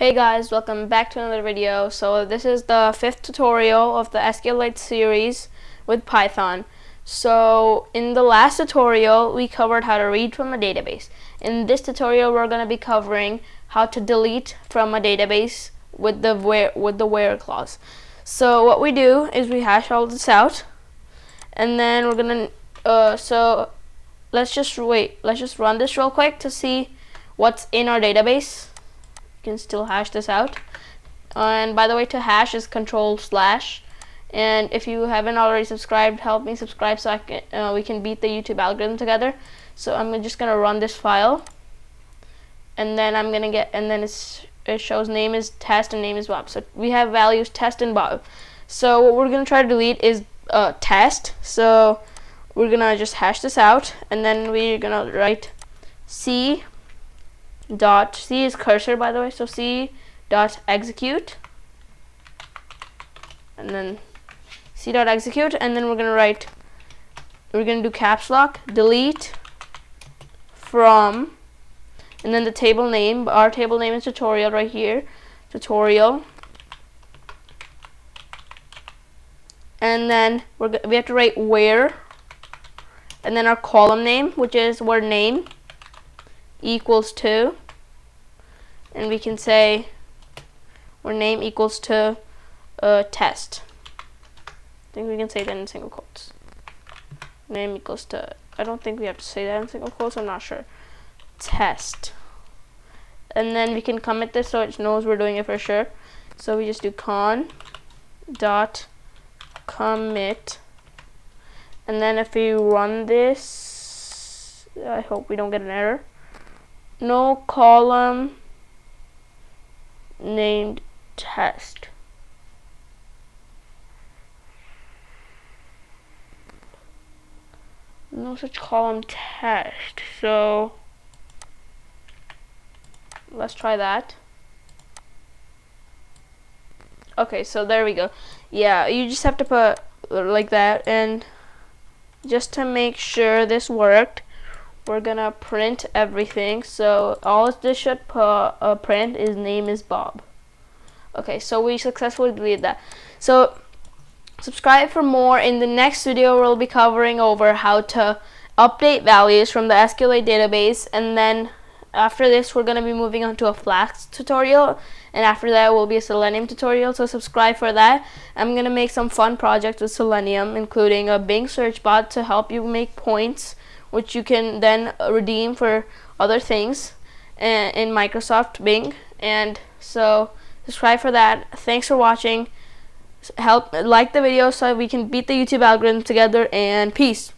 Hey guys, welcome back to another video. So this is the 5th tutorial of the SQLite series with Python. So in the last tutorial we covered how to read from a database. In this tutorial we're going to be covering how to delete from a database with the where clause. So what we do is we hash all this out, and then we're going to so let's just run this real quick to see what's in our database. Can still hash this out, and by the way, to hash is /, and if you haven't already subscribed, help me subscribe so we can beat the YouTube algorithm together. So I'm just gonna run this file, and then it shows name is test and name is Bob. So we have values test and Bob. So what we're gonna try to delete is test. So we're gonna just hash this out, and then we're gonna write C is cursor, by the way, so C dot execute, and then C dot execute, and then we're gonna do caps lock delete from, and then the table name. Our table name is tutorial right here, tutorial, and then we have to write where, and then our column name, which is where name equals to, and we can say where name equals to test. I think we can say that in single quotes. Name equals to, I don't think we have to say that in single quotes, I'm not sure. Test. And then we can commit this so it knows we're doing it for sure. So we just do con dot commit, and then if we run this, I hope we don't get an error. No column named test. No such column test. So let's try that. Okay, so there we go. Yeah, you just have to put like that, and just to make sure this worked, we're gonna print everything. So all this should print is name is Bob. Okay, so we successfully deleted that. So subscribe for more. In the next video we'll be covering over how to update values from the SQLite database, and then after this we're gonna be moving on to a Flask tutorial, and after that will be a Selenium tutorial. So subscribe for that. I'm gonna make some fun projects with Selenium, including a Bing search bot to help you make points, which you can then redeem for other things in Microsoft Bing. And so subscribe for that. Thanks for watching. Like the video so we can beat the YouTube algorithm together, and peace.